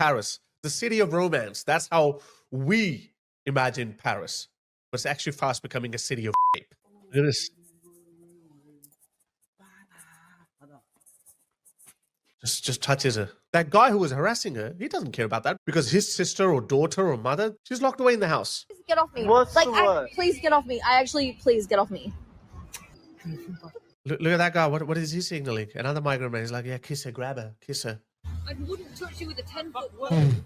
Paris, the city of romance. That's how we imagine Paris. But it's actually fast becoming a city of rape. Look at this. Just touches her. That guy who was harassing her, he doesn't care about that because his sister or daughter or mother, she's locked away in the house. Please get off me. What's like, the word? Please get off me. Please get off me. Look at that guy. What is he signaling? Another migrant man. He's like, yeah, kiss her, grab her, kiss her. I wouldn't touch you with a 10-foot pole. And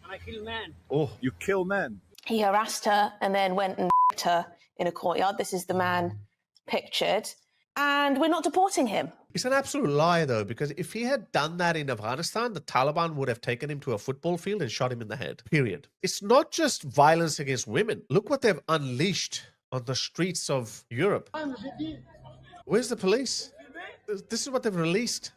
I kill men. Oh, You kill men. He harassed her and then went and raped her in a courtyard. This is the man pictured. And we're not deporting him. it's an absolute lie, though, because if he had done that in Afghanistan, the Taliban would have taken him to a football field and shot him in the head. Period. It's not just violence against women. Look what they've unleashed on the streets of Europe. Where's the police? This is what they've released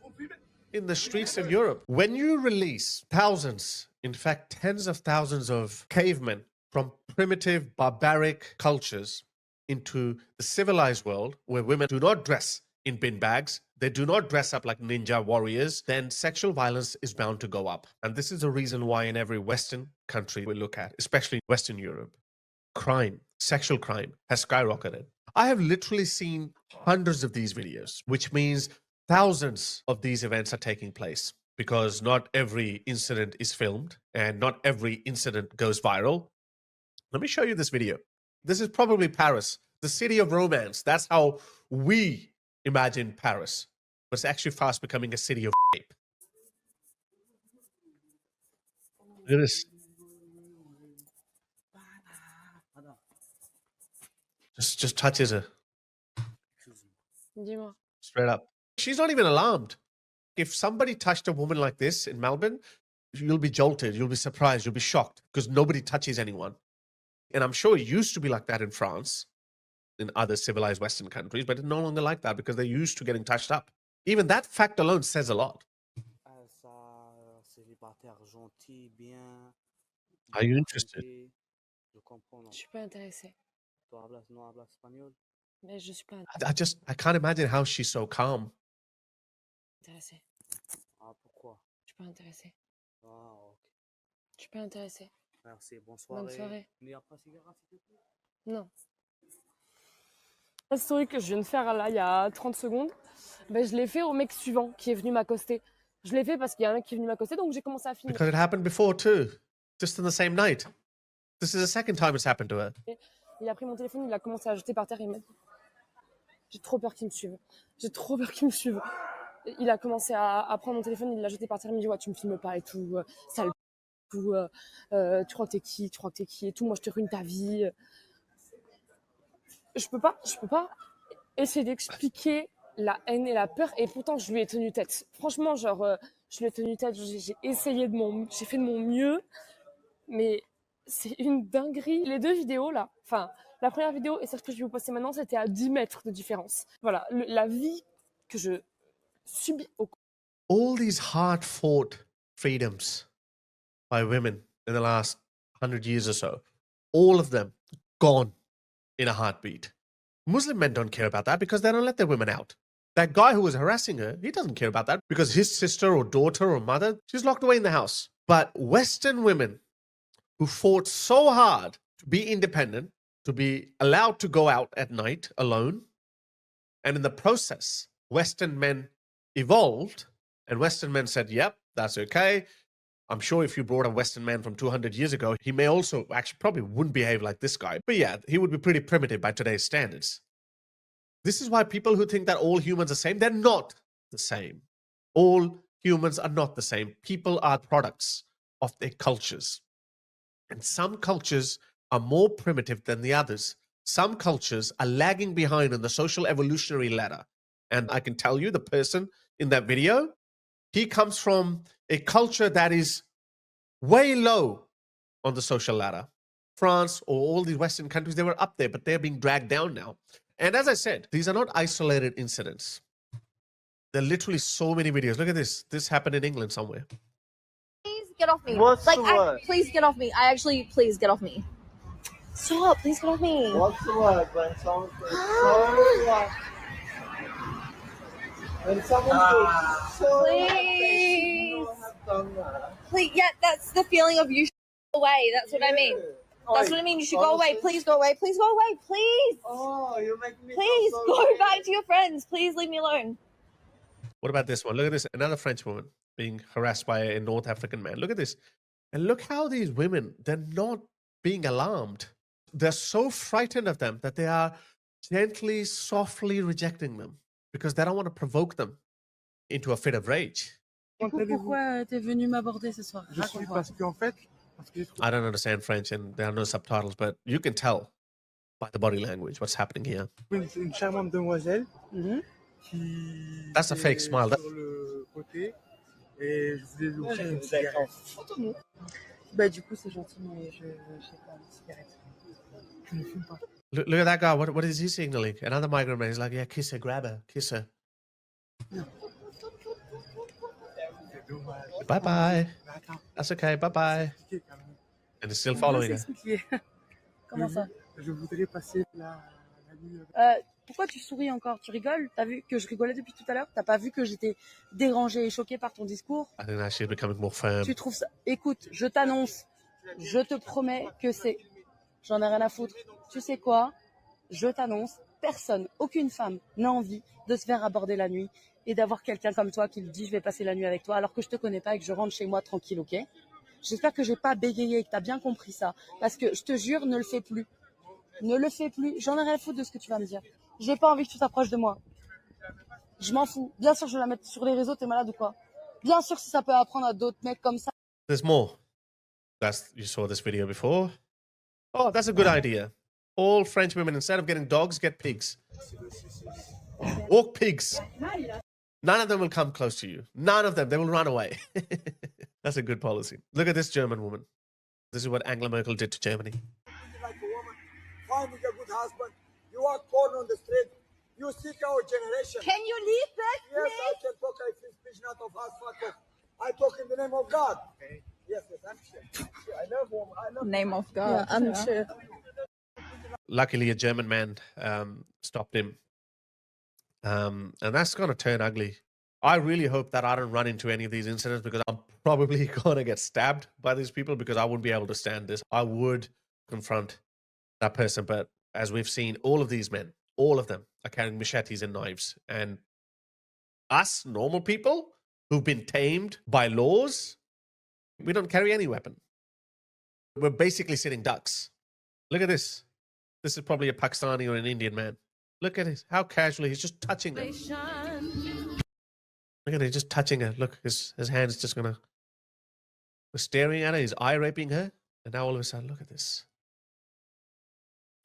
in the streets of Europe. When you release thousands, in fact, tens of thousands of cavemen from primitive, barbaric cultures into the civilized world where women do not dress in bin bags, they do not dress up like ninja warriors, then sexual violence is bound to go up. And this is the reason why in every Western country we look at, especially Western Europe, crime, sexual crime has skyrocketed. I have literally seen hundreds of these videos, which means thousands of these events are taking place because not every incident is filmed and not every incident goes viral. Let me show you this video. This is probably Paris, the city of romance. That's how we imagine Paris. But it's actually fast becoming a city of rape. Look at this. Just touches her. Dis-moi. Straight up. She's not even alarmed. If somebody touched a woman like this in Melbourne, you'll be jolted, you'll be surprised, you'll be shocked because nobody touches anyone. And I'm sure it used to be like that in France, in other civilized Western countries, but it's no longer like that because they're used to getting touched up. Even that fact alone says a lot. Are you interested? Je suis pas intéressée. Mais je suis pas I can't imagine how she's so calm. intéressée. Je suis pas intéressée. Je suis pas intéressée. Merci, Bonne soirée. Non. La story que je viens de faire là, il y a 30 secondes, ben, je l'ai fait au mec suivant qui est venu m'accoster. Je l'ai fait parce qu'il y a un mec qui est venu m'accoster, donc j'ai commencé à filmer. Because it happened before too, just on the same night. This is the second time it's happened to her. Il a pris mon téléphone, il l'a commencé à jeter par terre et il m'a dit « J'ai trop peur qu'il me suive. J'ai trop peur qu'il me suive. » Il a commencé à prendre mon téléphone, il l'a jeté par terre, il m'a dit « Ouais, tu me filmes pas et tout, sale tout, tu crois que t'es qui et tout, moi je te ruine ta vie. » Je peux pas essayer d'expliquer la haine et la peur, et pourtant je lui ai tenu tête. Franchement, genre, je lui ai tenu tête, j'ai essayé j'ai fait de mon mieux, mais c'est une dinguerie. Les deux vidéos là, enfin, la première vidéo et celle que je vais vous poster maintenant, c'était à 10 mètres de différence. Voilà, la vie que je subis au All these hard-fought freedoms by women in the last 100 years or so, all of them gone in a heartbeat. Muslim men don't care about that because they don't let their women out. That guy who was harassing her, he doesn't care about that because his sister or daughter or mother, she's locked away in the house. But Western women who fought so hard to be independent, to be allowed to go out at night alone, and in the process, Western men evolved, and Western men said, yep, that's okay. I'm sure if you brought a Western man from 200 years ago, he may also actually probably wouldn't behave like this guy. But yeah, he would be pretty primitive by today's standards. This is why people who think that all humans are the same, they're not the same. All humans are not the same. People are products of their cultures. And some cultures are more primitive than the others. Some cultures are lagging behind on the social evolutionary ladder. And I can tell you, the person in that video, he comes from a culture that is way low on the social ladder. France or all these Western countries, they were up there, but they're being dragged down now. And as I said, these are not isolated incidents. There are literally so many videos. Look at this. This happened in England somewhere. Please get off me. What's the word? Please get off me. Please get off me. Stop. Please get off me. What's the word when someone Please. Please, yeah, that's the feeling of you should go away. That's what I mean. That's what I mean. You should go away. Please go away. Please go away. Please. Oh, you make me Please feel so go bad. back to your friends. Please leave me alone. What about this one? Look at this. Another French woman being harassed by a North African man. Look at this. And look how these women, they're not being alarmed. They're so frightened of them that they are gently, softly rejecting them because they don't want to provoke them into a fit of rage. Pourquoi t'es venu m'aborder ce soir? Je suis parce qu'en fait, I don't understand French and there are no subtitles, but you can tell by the body language what's happening here. une charmante demoiselle Mhm. qui That's a fake est smile. That- sur le côté et je voulais lui offrir une cigarette. Bah du coup c'est gentil mais je sais pas une cigarette. Je ne fume pas. Look at that guy. What is he signaling? Another migrant man. He's like, yeah, kiss her, grab her, kiss her. C'est dommage. Bye-bye. Mais attends, That's okay. Bye-bye. expliquez quand même. And he's still following her. S'expliquer. Comment ça? Je voudrais passer la nuit avec. Pourquoi tu souris encore? Tu rigoles? T'as vu que je rigolais depuis tout à l'heure? T'as pas vu que j'étais dérangée et choquée par ton discours? I think that she's becoming more firm. Tu trouves ça? Écoute, je t'annonce, je te promets que c'est... J'en ai rien à foutre. Tu sais quoi? Je t'annonce, personne, aucune femme n'a envie de se faire aborder la nuit et d'avoir quelqu'un comme toi qui me dit je vais passer la nuit avec toi alors que je te connais pas et que je rentre chez moi tranquille, ok? J'espère que j'ai pas bégayé et que t'as bien compris ça. Parce que je te jure, ne le fais plus. Ne le fais plus. J'en ai rien à foutre de ce que tu vas me dire. J'ai pas envie que tu t'approches de moi. Je m'en fous. Bien sûr, je vais la mettre sur les réseaux, t'es malade ou quoi? Bien sûr, si ça peut apprendre à d'autres mecs comme ça. There's more. You saw this video before. Oh, that's a good idea. All French women, instead of getting dogs, get pigs. Walk pigs. None of them will come close to you. None of them. They will run away. That's a good policy. Look at this German woman. This is what Angela Merkel did to Germany. Like a woman finding a good husband. You walk porn on the street. You seek our generation. Can you leave that, Yes, I can talk. I speak not of us, fuck off. I talk in the name of God. Yes, I'm sure. I love woman. I love Name of God. Yeah, I'm sure. Luckily, a German man stopped him. And that's going to turn ugly. I really hope that I don't run into any of these incidents because I'm probably going to get stabbed by these people because I wouldn't be able to stand this. I would confront that person. But as we've seen, all of these men, all of them are carrying machetes and knives. And us, normal people who've been tamed by laws, we don't carry any weapon. We're basically sitting ducks. Look at this. This is probably a Pakistani or an Indian man. Look at it. How casually he's just touching her. Look at it, just touching her. Look, his hand is just gonna. We're staring at her. He's eye raping her, and now all of a sudden, look at this.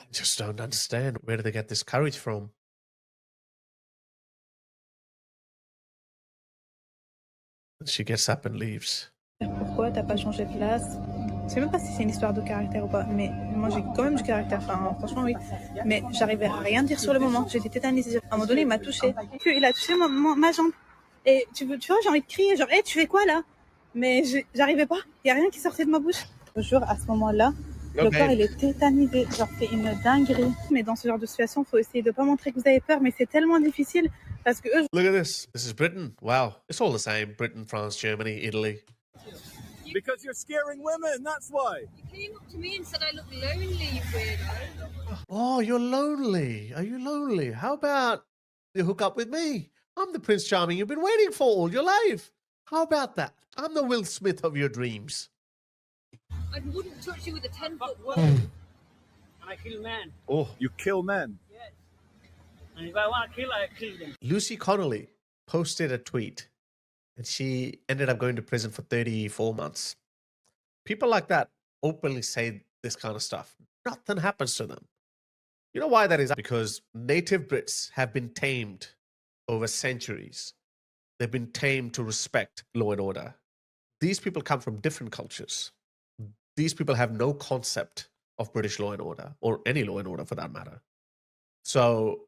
I just don't understand. Where do they get this courage from? And she gets up and leaves. Pourquoi t'as pas changé de place? Je sais même pas si c'est une histoire de caractère ou pas, mais moi j'ai quand même du caractère, enfin franchement oui. Mais j'arrivais à rien dire sur le moment, j'étais tétanisée. À un moment donné, il m'a touché. Il a touché ma jambe. Et tu vois, j'ai envie de crier, genre, hey, tu fais quoi là? Mais j'arrivais pas, il y a rien qui sortait de ma bouche. Je te jure, à ce moment-là, le corps il est tétanisé, genre c'est une dinguerie. Mais dans ce genre de situation, il faut essayer de pas montrer que vous avez peur, mais c'est tellement difficile parce que eux. Look at this. This is Britain. Wow. It's all the same. Britain, France, Germany, Italy. Because you're scaring women, that's why. You came up to me and said I look lonely, you weirdo. Oh, you're lonely. Are you lonely? How about you hook up with me? I'm the Prince Charming you've been waiting for all your life. How about that? I'm the Will Smith of your dreams. I wouldn't touch you with a 10-foot pole. And I kill man. Oh, You kill men. Yes. And if I want to kill, I kill them. Lucy Connolly posted a tweet and she ended up going to prison for 34 months. People like that openly say this kind of stuff. Nothing happens to them. You know why that is? Because native Brits have been tamed over centuries. They've been tamed to respect law and order. These people come from different cultures. These people have no concept of British law and order, or any law and order for that matter. So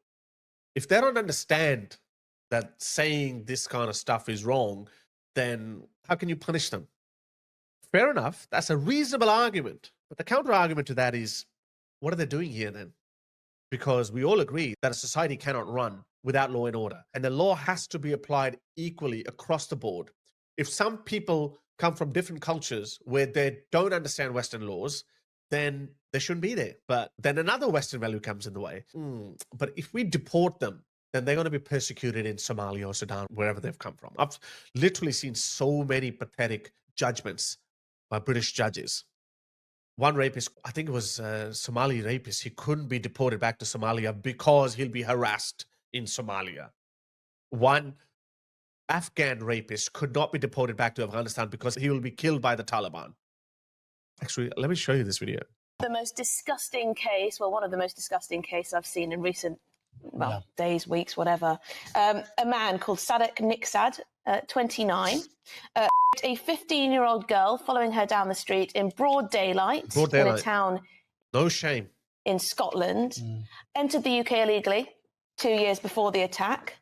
if they don't understand that saying this kind of stuff is wrong, then how can you punish them? Fair enough. That's a reasonable argument. But the counter argument to that is, what are they doing here then? Because we all agree that a society cannot run without law and order. And the law has to be applied equally across the board. If some people come from different cultures where they don't understand Western laws, then they shouldn't be there. But then another Western value comes in the way. But if we deport them, then they're going to be persecuted in Somalia or Sudan, wherever they've come from. I've literally seen so many pathetic judgments by British judges. One rapist, I think it was a Somali rapist, he couldn't be deported back to Somalia because he'll be harassed in Somalia. One Afghan rapist could not be deported back to Afghanistan because he will be killed by the Taliban. Actually, let me show you this video. The most disgusting case, well, one of the most disgusting cases I've seen in recent days, weeks, whatever. A man called Sadek Niksad, 29, a 15-year-old girl following her down the street in broad daylight in a town. No shame. In Scotland, entered the UK illegally 2 years before the attack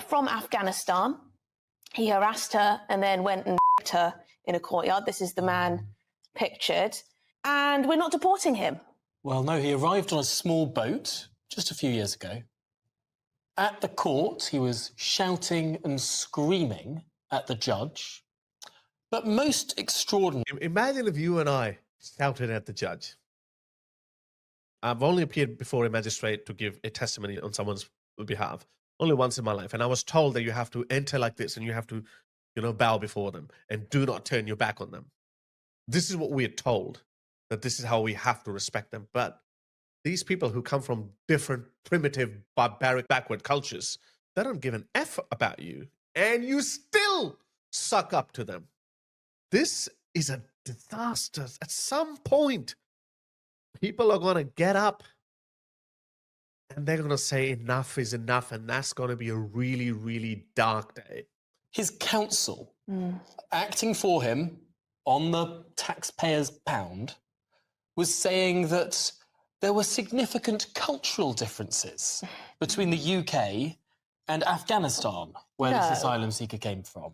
from Afghanistan. He harassed her and then went and raped her in a courtyard. This is the man pictured. And we're not deporting him. Well, no, he arrived on a small boat just a few years ago. At the court, he was shouting and screaming at the judge. But most extraordinary... Imagine if you and I shouted at the judge. I've only appeared before a magistrate to give a testimony on someone's behalf. Only once in my life. And I was told that you have to enter like this and you have to, bow before them and do not turn your back on them. This is what we are told, that this is how we have to respect them. But these people who come from different, primitive, barbaric, backward cultures, they don't give an F about you. And you still suck up to them. This is a disaster. At some point, people are going to get up and they're going to say enough is enough. And that's going to be a really, really dark day. His counsel, acting for him on the taxpayer's pound, was saying that there were significant cultural differences between the UK and Afghanistan, where this asylum seeker came from,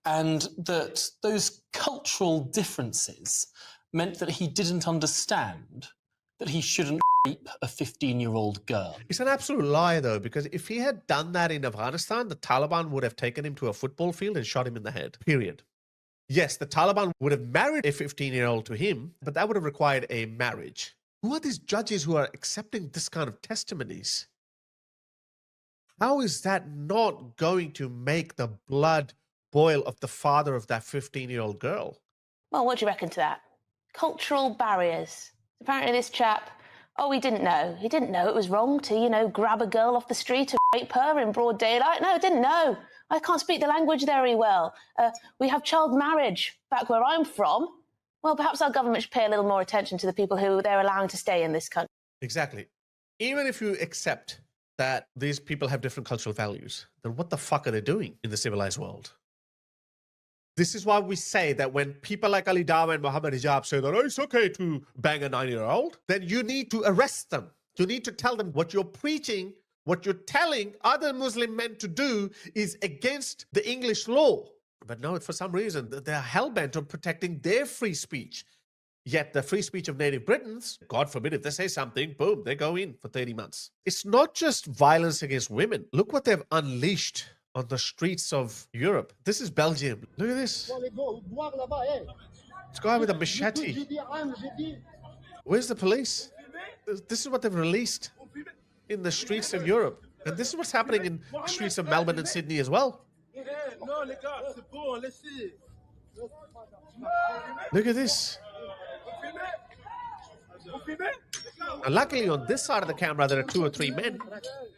and that those cultural differences meant that he didn't understand that he shouldn't rape a 15-year-old girl. It's an absolute lie, though, because if he had done that in Afghanistan, the Taliban would have taken him to a football field and shot him in the head, period. Yes, the Taliban would have married a 15-year-old to him, but that would have required a marriage. Who are these judges who are accepting this kind of testimonies? How is that not going to make the blood boil of the father of that 15-year-old girl? Well, what do you reckon to that? Cultural barriers. Apparently this chap, he didn't know. He didn't know it was wrong to, grab a girl off the street and rape her in broad daylight. No, didn't know. I can't speak the language very well. We have child marriage back where I'm from. Well, perhaps our government should pay a little more attention to the people who they're allowing to stay in this country. Exactly. Even if you accept that these people have different cultural values, then what the fuck are they doing in the civilized world? This is why we say that when people like Ali Dawa and Muhammad Hijab say that it's okay to bang a 9-year-old, then you need to arrest them. You need to tell them what you're preaching, what you're telling other Muslim men to do is against the English law. But no, for some reason, they're hell-bent on protecting their free speech. Yet the free speech of native Britons, God forbid, if they say something, boom, they go in for 30 months. It's not just violence against women. Look what they've unleashed on the streets of Europe. This is Belgium. Look at this. This guy with a machete. Where's the police? This is what they've released in the streets of Europe. And this is what's happening in the streets of Melbourne and Sydney as well. Look at this. And luckily on this side of the camera, there are 2 or 3 men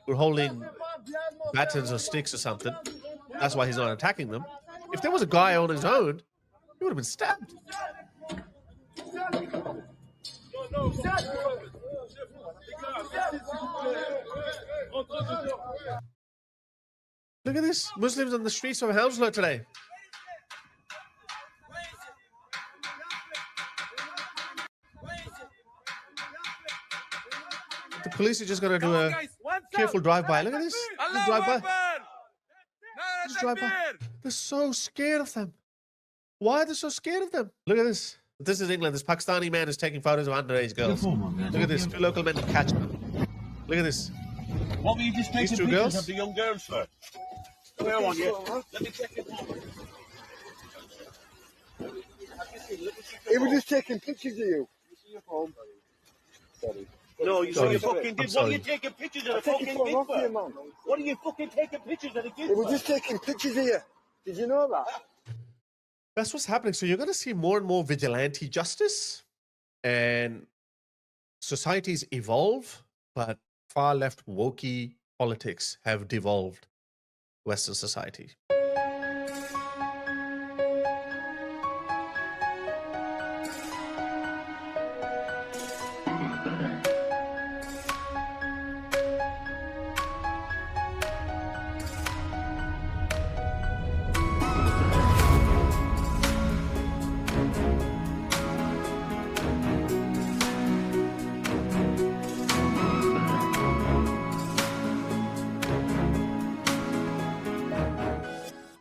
who are holding batons or sticks or something. That's why he's not attacking them. If there was a guy on his own, he would have been stabbed. Look at this. Muslims on the streets of Hounslow today. The police are just going to do a careful drive-by. Look at this. Just drive-by. Just drive-by. They're so scared of them. Why are they so scared of them? Look at this. This is England. This Pakistani man is taking photos of underage girls. Look at this. 2 local men catch them. Look at this. What were you just taking These 2 pictures girls? of the young girls for? Where on you? Let me check it. He was just taking pictures of you. Sorry. No, you Sorry. fucking did. I'm What are you sorry. taking pictures of I'll the take fucking your phone kid off for? you, man. What are you fucking taking pictures of the kid He was for? just taking pictures of you. Did you know that? That's what's happening. So you're going to see more and more vigilante justice, and societies evolve, but far left wokey politics have devolved Western society.